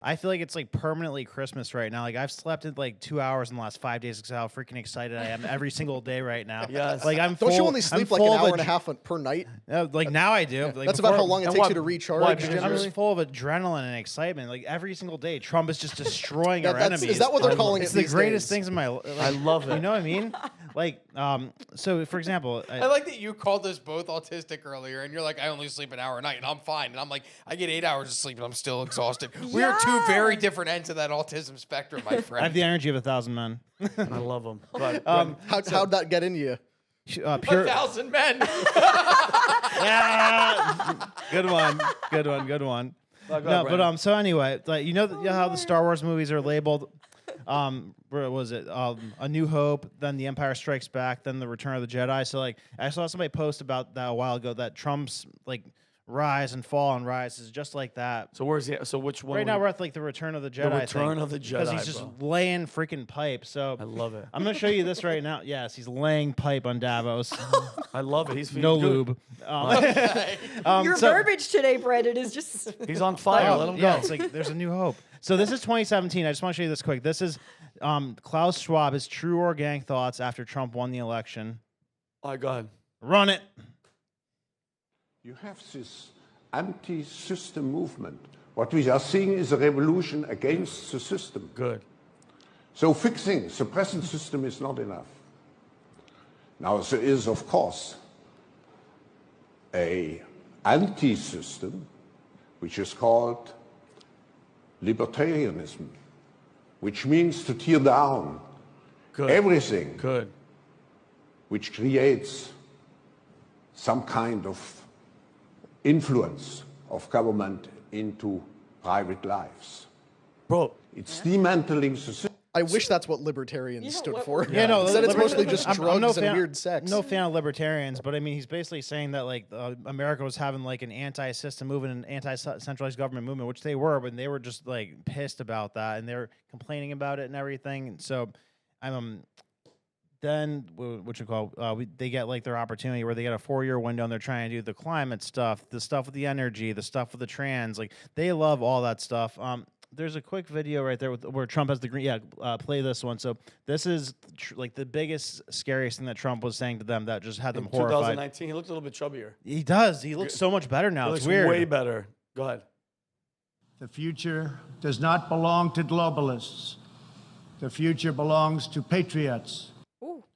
I feel like it's like permanently Christmas right now. Like I've slept in like 2 hours in the last 5 days because how freaking excited I am every single day right now. Yes. Like I'm. Don't full, you only sleep like an hour and a half per night? Like now I do. Like That's about how before- long it takes you to recharge. why? generally. I'm just full of adrenaline and excitement. Like every single day, Trump is just destroying our That's- enemies. is that what they're calling It's it the these greatest days? things in my life. I love it. You know what I mean? Like, so for example, I like that you called us both autistic earlier, and you're like, I only sleep an hour a night, and I'm fine. And I'm like, I get 8 hours of sleep, and I'm still exhausted. We are two very different ends of that autism spectrum, my I have friend. the energy of 1,000 men. I love them. But How'd that get into you? Pure. 1,000 men. Yeah! Good one. Good one. Good one. ahead, No, Brandon. but so anyway, like you know how the Star Wars movies are labeled. Where was it? A New Hope, then The Empire Strikes Back, then The Return of the Jedi. So like, I saw somebody post about that a while ago that Trump's like rise and fall and rise is just like that. so where's the? So which one? Right now we're at like the Return of the Jedi. Return of the because he's Jedi, just bro. laying freaking pipe. So I love it. I'm gonna show you this right now. Yes, he's laying pipe on Davos. I love it. He's No good. lube. Your so- verbiage today, Brandon, is just. He's on fire. Let him go. Yeah, it's like there's a new hope. So this is 2017. I just want to show you this quick. This is Klaus Schwab, his true organic thoughts after Trump won the election. All right, go ahead. Run it. You have this anti-system movement. What we are seeing is a revolution against the system. Good. So fixing the present system is not enough. Now there is, of course, a anti-system, which is called libertarianism, which means to tear down Good. everything Good. which creates some kind of influence of government into private lives. Bro, It's dismantling the system. I wish that's what libertarians stood for. Yeah, no. Instead it's liber- mostly just I'm drugs no and fan- weird sex. No fan of libertarians, but I mean, he's basically saying that like America was having like an anti-system movement, an anti-centralized government movement, which they were, but they were just like pissed about that and they're complaining about it and everything. And so, then what you call they get like their opportunity where they get a 4-year window and they're trying to do the climate stuff, the stuff with the energy, the stuff with the trans. Like they love all that stuff. There's a quick video right there where Trump has the green. Yeah, play this one. So this is like the biggest, scariest thing that Trump was saying to them that just had them in horrified. 2019, he looks a little bit chubbier. He does. He looks so much better now. He It's looks weird. way better. Go ahead. The future does not belong to globalists. The future belongs to patriots.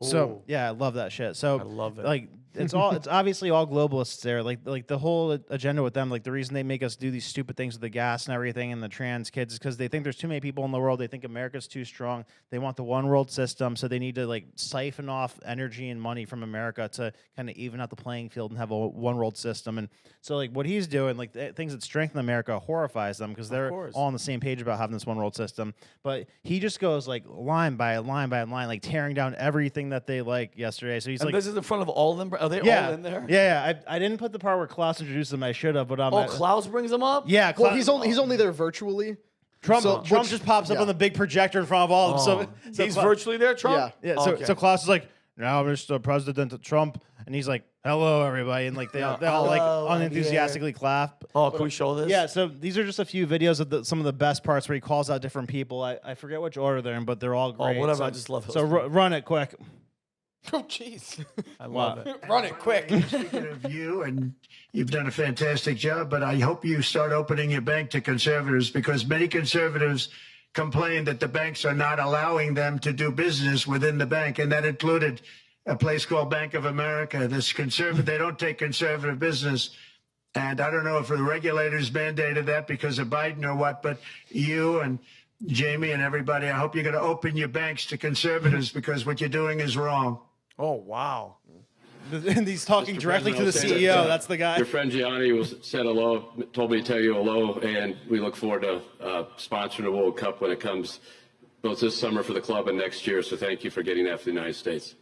So yeah, I love that shit. So I love it. Like it's obviously all globalists there. Like the whole agenda with them. Like the reason they make us do these stupid things with the gas and everything and the trans kids is because they think there's too many people in the world. They think America's too strong. They want the one world system, so they need to like siphon off energy and money from America to kind of even out the playing field and have a one world system. And so like what he's doing, like things that strengthen America, horrifies them because they're course. all on the same page about having this one world system. But he just goes like line by line by line, like tearing down everything that they like yesterday. So he's And like, this is in front of all of them. Are they yeah, all in there? yeah. I didn't put the part where Klaus introduced them. I should have, but Oh, Klaus brings them up. yeah, Well, Klaus, he's only there virtually. Trump. so- Trump which- just pops up yeah. on the big projector in front of all of them. So He's virtually there, Trump. Yeah. yeah. So, Okay. so Klaus is like, now Mr. President Trump, and he's like, hello everybody, and like they all like Hello, I'm unenthusiastically clap. Oh, can we show this? Yeah, so these are just a few videos of some of the best parts where he calls out different people. I forget which order they're in, but they're all great. whatever, So, I just love those So things. run it quick. Oh, jeez. I love it. Run it quick. Speaking of you, and you've done a fantastic job, but I hope you start opening your bank to conservatives because many conservatives complain that the banks are not allowing them to do business within the bank, and that included a place called Bank of America. They don't take conservative business. And I don't know if the regulators mandated that because of Biden or what, but you and Jamie and everybody, I hope you're going to open your banks to conservatives because what you're doing is wrong. Oh, wow. And he's talking Mr. directly to the President, CEO. I'll say That's the guy. Your friend Gianni said hello, told me to tell you hello, and we look forward to sponsoring the World Cup when it comes both this summer for the club and next year. So thank you for getting that for the United States.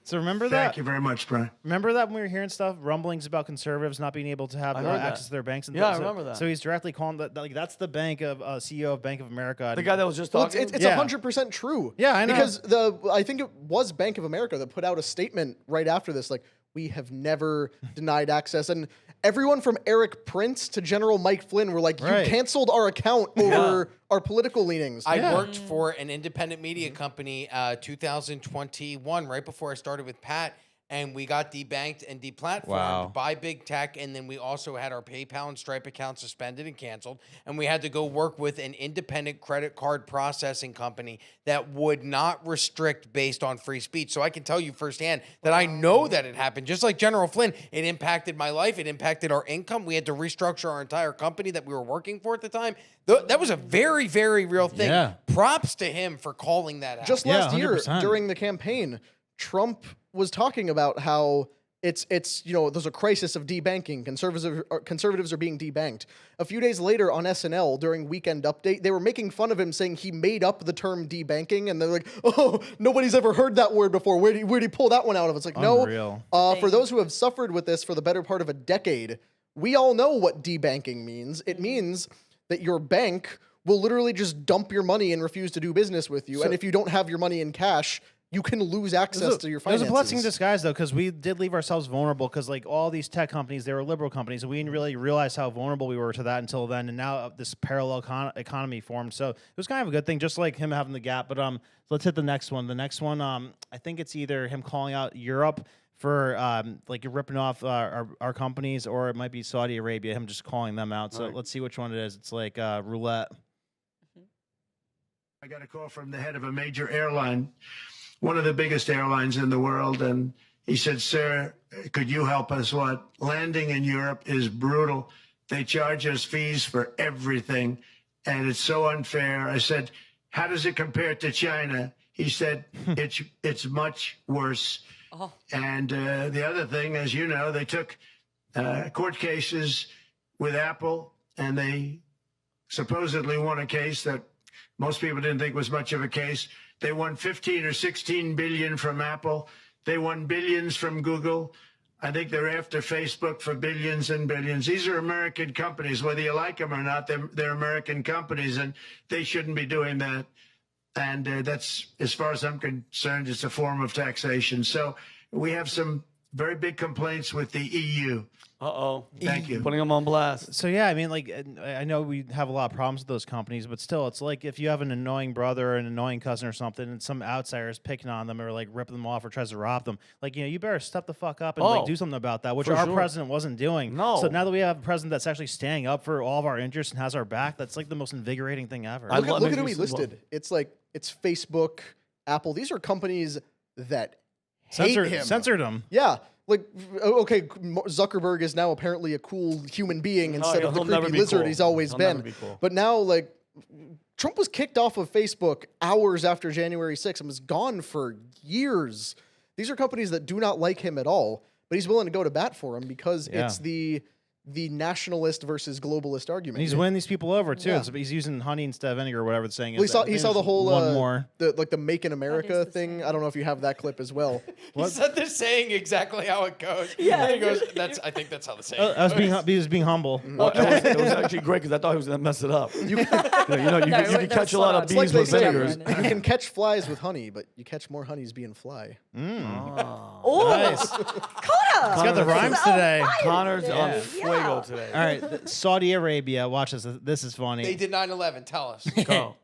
So remember that? Thank you very much, Brian. Remember that when we were hearing stuff, rumblings about conservatives not being able to have I heard that. access to their banks? And Yeah, I things. remember that. So he's directly calling that, like, that's the bank of CEO of Bank of America. The guy that was just Well, talking. it's Yeah. 100% true. Yeah, I know. Because I think it was Bank of America that put out a statement right after this, like, we have never denied access. And everyone from Eric Prince to General Mike Flynn were like, Right. you canceled our account over our political leanings. I worked for an independent media company 2021, right before I started with Pat, and we got debanked and deplatformed by big tech, and then we also had our PayPal and Stripe accounts suspended and canceled, and we had to go work with an independent credit card processing company that would not restrict based on free speech. So I can tell you firsthand that I know that it happened. Just like General Flynn, it impacted my life. It impacted our income. We had to restructure our entire company that we were working for at the time. That was a very, very real thing. Yeah. Props to him for calling that out. Just last year 100%. during the campaign, Trump was talking about how it's there's a crisis of debanking. Conservatives are being debanked. A few days later on SNL during Weekend Update, they were making fun of him, saying he made up the term debanking, and they're like, "Oh, nobody's ever heard that word before. Where'd he pull that one out of?" It's like, Unreal. no. For those who have suffered with this for the better part of a decade, we all know what debanking means. It means that your bank will literally just dump your money and refuse to do business with you, and if you don't have your money in cash, you can lose access to your It was finances. a blessing in disguise, though, because we did leave ourselves vulnerable. Because like all these tech companies, they were liberal companies, and we didn't really realize how vulnerable we were to that until then. And now this parallel economy formed, so it was kind of a good thing, just like him having the gap. But let's hit the next one. The next one, I think it's either him calling out Europe for like ripping off our companies, or it might be Saudi Arabia, him just calling them out. So let's see which one it is. It's like roulette. I got a call from the head of a major airline, one of the biggest airlines in the world, and he said, "Sir, could you help us? What? Landing in Europe is brutal. They charge us fees for everything, and it's so unfair." I said, "How does it compare to China?" He said, it's much worse. And the other thing, as you know, they took court cases with Apple, and they supposedly won a case that most people didn't think was much of a case. They won 15 or 16 billion from Apple. They won billions from Google. I think they're after Facebook for billions and billions. These are American companies, whether you like them or not. They're American companies, and they shouldn't be doing that. And that's, as far as I'm concerned, it's a form of taxation. So we have some very big complaints with the EU. Uh-oh. Thank you. Putting them on blast. So yeah, I mean, like, I know we have a lot of problems with those companies, but still, it's like if you have an annoying brother or an annoying cousin or something, and some outsider is picking on them or like ripping them off or tries to rob them, like, you better step the fuck up and like do something about that, which for our sure. president wasn't doing. No. So now that we have a president that's actually standing up for all of our interests and has our back, that's like the most invigorating thing ever. Look at who he listed. It's like it's Facebook, Apple. These are companies that hate him. Censored him. Yeah. Like, okay, Zuckerberg is now apparently a cool human being instead of the he'll never creepy be lizard cool. he's always He'll been. never be cool. But now, like, Trump was kicked off of Facebook hours after January 6th and was gone for years. These are companies that do not like him at all, but he's willing to go to bat for him because it's the nationalist versus globalist argument. And he's winning these people over too. Yeah. He's using honey instead of vinegar, or whatever the saying is. Well, he saw the whole one more. the Make in America thing. I don't know if you have that clip as well. He said the saying exactly how it goes. Yeah. And he goes, I think that's how the saying He was being humble. Well, it was actually great because I thought he was going to mess it up. You can catch a lot of It's like bees they with say, vinegars. you can catch flies with honey, but you catch more honeys being fly. Oh, Nice. Connor! He's got the rhymes today. Connor's on Yeah. fuego today. All right, Saudi Arabia. Watch this. This is funny. They did 9/11. Tell us. Go.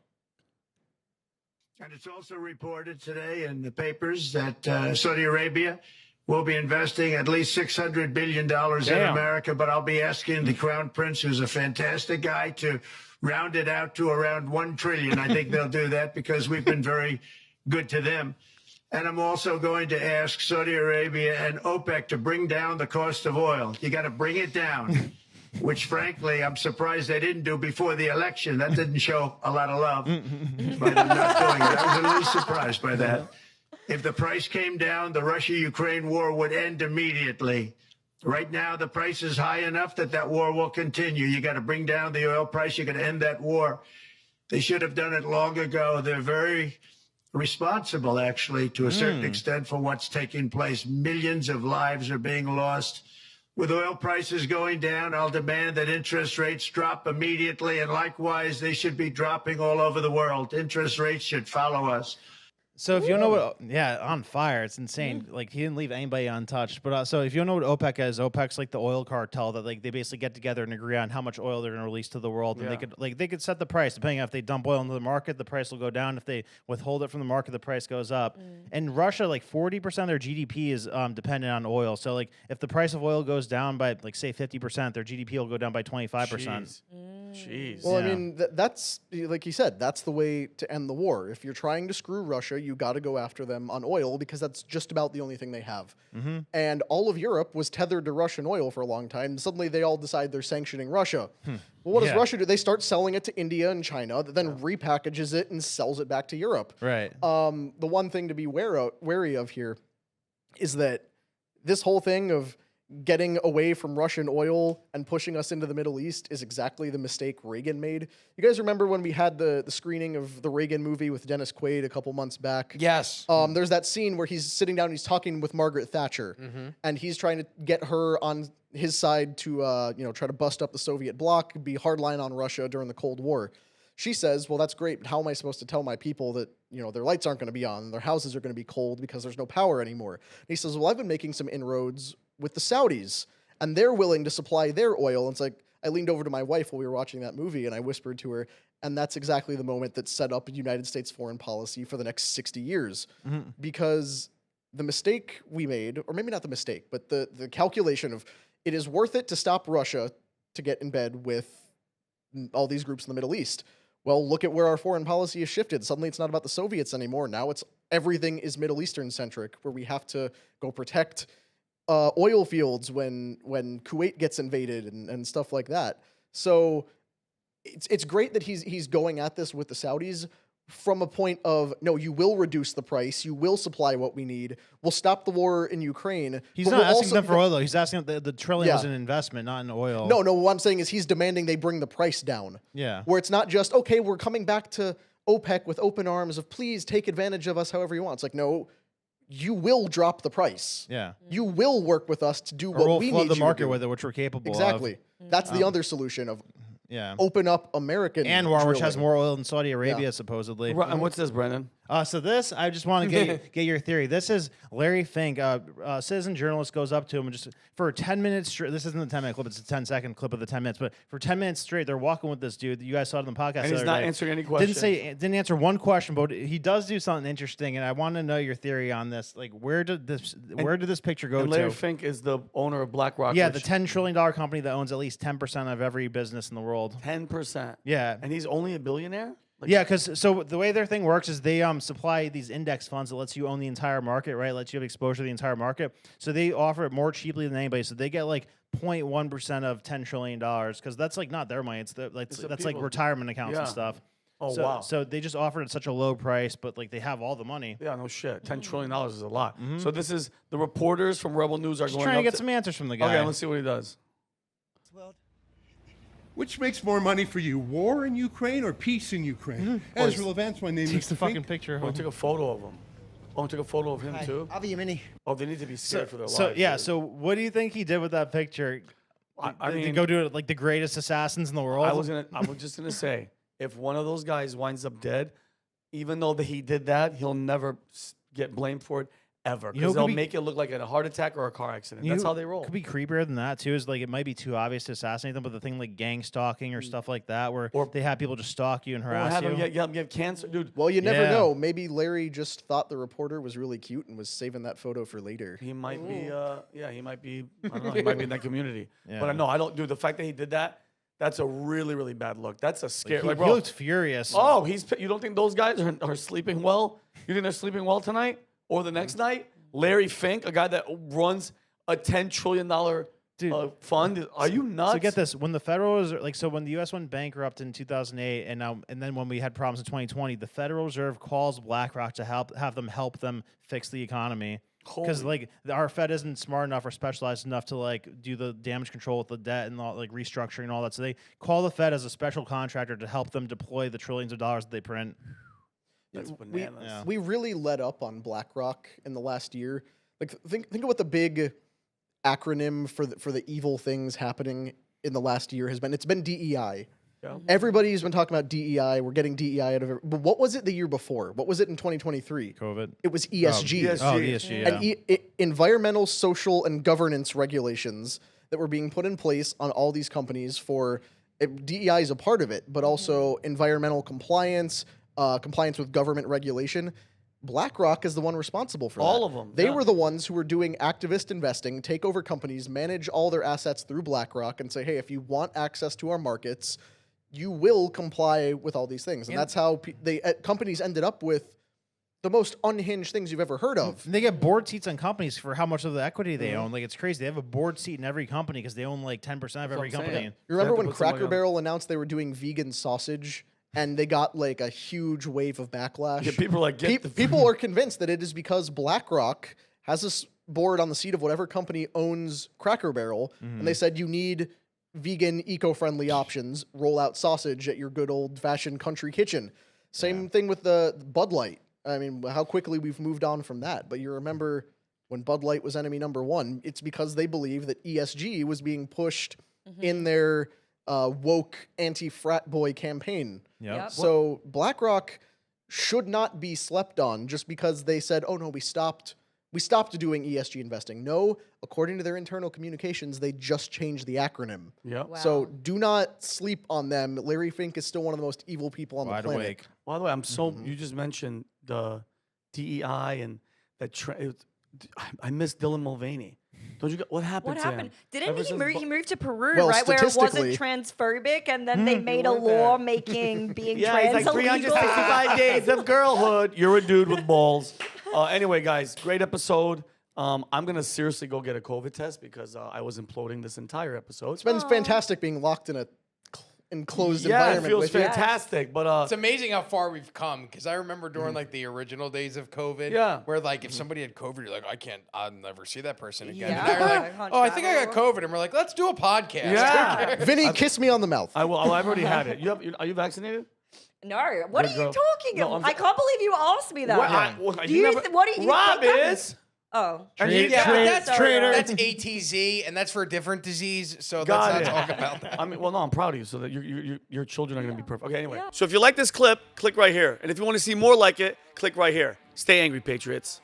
And it's also reported today in the papers that Saudi Arabia will be investing at least $600 billion in America, but I'll be asking the Crown Prince, who's a fantastic guy, to round it out to around $1 trillion. I think they'll do that because we've been very good to them. And I'm also going to ask Saudi Arabia and OPEC to bring down the cost of oil. You got to bring it down, which, frankly, I'm surprised they didn't do before the election. That didn't show a lot of love by them not doing it. I was a little surprised by that. If the price came down, the Russia-Ukraine war would end immediately. Right now, the price is high enough that war will continue. You got to bring down the oil price. You got to end that war. They should have done it long ago. They're very responsible, actually, to a certain extent for what's taking place. Millions of lives are being lost. With oil prices going down, I'll demand that interest rates drop immediately, and likewise, they should be dropping all over the world. Interest rates should follow us. So if you don't know what, on fire, it's insane. Like he didn't leave anybody untouched. But so if you don't know what OPEC is, OPEC's like the oil cartel that like they basically get together and agree on how much oil they're going to release to the world, and they could set the price depending on if they dump oil into the market, the price will go down. If they withhold it from the market, the price goes up. And Russia, like 40% of their GDP is dependent on oil. So like if the price of oil goes down by like say 50%, their GDP will go down by 25%. Jeez. Well, I mean, that's like you said, that's the way to end the war. If you're trying to screw Russia, you got to go after them on oil because that's just about the only thing they have. And all of Europe was tethered to Russian oil for a long time. Suddenly, they all decide they're sanctioning Russia. Well, what does Russia do? They start selling it to India and China, that then repackages it and sells it back to Europe. Right. The one thing to be wary of here is that this whole thing of getting away from Russian oil and pushing us into the Middle East is exactly the mistake Reagan made. You guys remember when we had the screening of the Reagan movie with Dennis Quaid a couple months back? Yes. There's that scene where he's sitting down and he's talking with Margaret Thatcher, and he's trying to get her on his side to try to bust up the Soviet bloc, be hardline on Russia during the Cold War. She says, well, that's great, but how am I supposed to tell my people that, their lights aren't going to be on, their houses are going to be cold because there's no power anymore? And he says, well, I've been making some inroads with the Saudis, and they're willing to supply their oil. And it's like, I leaned over to my wife while we were watching that movie, and I whispered to her, and that's exactly the moment that set up United States foreign policy for the next 60 years. Because the mistake we made, or maybe not the mistake, but the calculation of it is worth it to stop Russia to get in bed with all these groups in the Middle East. Well, look at where our foreign policy has shifted. Suddenly it's not about the Soviets anymore. Now everything is Middle Eastern centric, where we have to go protect oil fields when Kuwait gets invaded and stuff like that. So it's great that he's going at this with the Saudis from a point of, no, you will reduce the price, you will supply what we need, we'll stop the war in Ukraine. He's not asking them for oil, though. He's asking the trillion was an investment, not in oil. No, what I'm saying is he's demanding they bring the price down. Yeah. Where it's not just, okay, we're coming back to OPEC with open arms of please take advantage of us however you want. It's like, no, you will drop the price. Yeah. You will work with us to do Or what we'll we flood need the you market to do. with it, which we're capable of. Exactly. That's the other solution of open up American Anwar, which has drilling. more oil than Saudi Arabia, supposedly. And what's this, Brennan? So this, I just want to get your theory. This is Larry Fink, citizen journalist, goes up to him and just for 10 minutes straight. This isn't a 10-minute clip; it's a 10-second clip of the 10 minutes. But for 10 minutes straight, they're walking with this dude. You guys saw it on the podcast. And he's not answering any questions. Didn't answer one question, but he does do something interesting. And I want to know your theory on this. Like, where did this picture go And Larry to? Fink is the owner of BlackRock. Yeah, the $10 trillion company that owns at least 10% of every business in the world. 10%. Yeah, and he's only a billionaire. Yeah, because so the way their thing works is they supply these index funds that lets you own the entire market, right? Lets you have exposure to the entire market. So they offer it more cheaply than anybody. So they get like 0.1% of $10 trillion because that's like not their money. That's like retirement accounts and stuff. Oh, wow. So they just offer it at such a low price, but like they have all the money. Yeah, no shit. $10 trillion is a lot. So this is the reporters from Rebel News are Just going trying up to get some answers from the guy. Okay, let's see what he does. Which makes more money for you, war in Ukraine or peace in Ukraine? Ezra Levance, my name Takes is the fucking picture. Oh, took a photo of him. Oh, took a photo of him too. I'll be your mini. Oh, they need to be scared for their lives. So yeah, dude. so what do you think he did with that picture? I Did he mean, go do it like the greatest assassins in the world? I was just gonna say, if one of those guys winds up dead, even though he did that, he'll never get blamed for it ever because they'll make it look like a heart attack or a car accident. That's how they roll. Could be creepier than that too. Is like it might be too obvious to assassinate them, but the thing like gang stalking or stuff like that, where they have people just stalk you and Or harass have you. him get cancer, dude. Well, you never know. Maybe Larry just thought the reporter was really cute and was saving that photo for later. He might be. He might be. I don't know. He might be in that community. Yeah. But no, I don't. Dude, the fact that he did that. That's a really, really bad look. That's a scary. He bro, looked furious. Oh, you don't think those guys are sleeping well? You think they're sleeping well tonight or the next night? Larry Fink, a guy that runs a $10 trillion fund. Are you nuts? So get this: when the Federal Reserve, when the U.S. went bankrupt in 2008, and then when we had problems in 2020, the Federal Reserve calls BlackRock to have them fix the economy. Because our Fed isn't smart enough or specialized enough to do the damage control with the debt and all, restructuring and all that. So they call the Fed as a special contractor to help them deploy the trillions of dollars that they print. That's bananas. We really let up on BlackRock in the last year. Think of what the big acronym for the evil things happening in the last year has been. It's been DEI. Everybody's been talking about DEI. We're getting DEI out of it. But what was it the year before? What was it in 2023? COVID. It was ESG. Oh, ESG, yeah. And environmental, social, and governance regulations that were being put in place on all these companies for DEI is a part of it, but also environmental compliance, compliance with government regulation. BlackRock is the one responsible for that. All of them. They were the ones who were doing activist investing, take over companies, manage all their assets through BlackRock, and say, hey, if you want access to our markets, you will comply with all these things. And that's how companies ended up with the most unhinged things you've ever heard of. And they get board seats on companies for how much of the equity they own. Like, it's crazy. They have a board seat in every company because they own like 10% of every company. You remember when Cracker Barrel announced they were doing vegan sausage? And they got like a huge wave of backlash. Yeah, people are like, people are convinced that it is because BlackRock has this board on the seat of whatever company owns Cracker Barrel, and they said you need vegan, eco-friendly options. Roll out sausage at your good old-fashioned country kitchen. Same thing with the Bud Light. I mean, how quickly we've moved on from that. But you remember when Bud Light was enemy number one, it's because they believe that ESG was being pushed in their woke anti-frat boy campaign. Yep. So BlackRock should not be slept on just because they said, "Oh no, we stopped doing ESG investing." No, according to their internal communications, they just changed the acronym. Yep. Wow. So do not sleep on them. Larry Fink is still one of the most evil people on the planet. Awake. By the way, I'm so you just mentioned the DEI and that I miss Dylan Mulvaney. Don't you? What happened? What to happened? him? Didn't Ever he since move? He moved to Peru, Well, right, where it wasn't statistically- transphobic, and then they made a law making being Yeah, trans it's like illegal. 365 days of girlhood. You're a dude with balls. Anyway, guys, great episode. I'm gonna seriously go get a COVID test because I was imploding this entire episode. It's been fantastic being locked in a enclosed Yeah, it environment. feels with you. fantastic. But It's amazing how far we've come because I remember during like the original days of COVID, Yeah. where like if somebody had COVID, you're like, I'll never see that person again. Yeah. And now you're I like, can't oh, I think I got travel. COVID, and we're like, let's do a podcast. yeah, Vinny, kiss me on the mouth. I will. I've already had it. Are you vaccinated? No, what are Good you girl. talking No, about? I'm I can't believe you asked me that. What? Do you what do you Rob think that- is. Oh, And Yeah, but that's Traitor. That's ATZ, and that's for a different disease. So Got let's it. not talk about that. I mean, well, no, I'm proud of you, so that your children are going to be perfect. Okay, anyway. So if you like this clip, click right here, and if you want to see more like it, click right here. Stay angry, Patriots.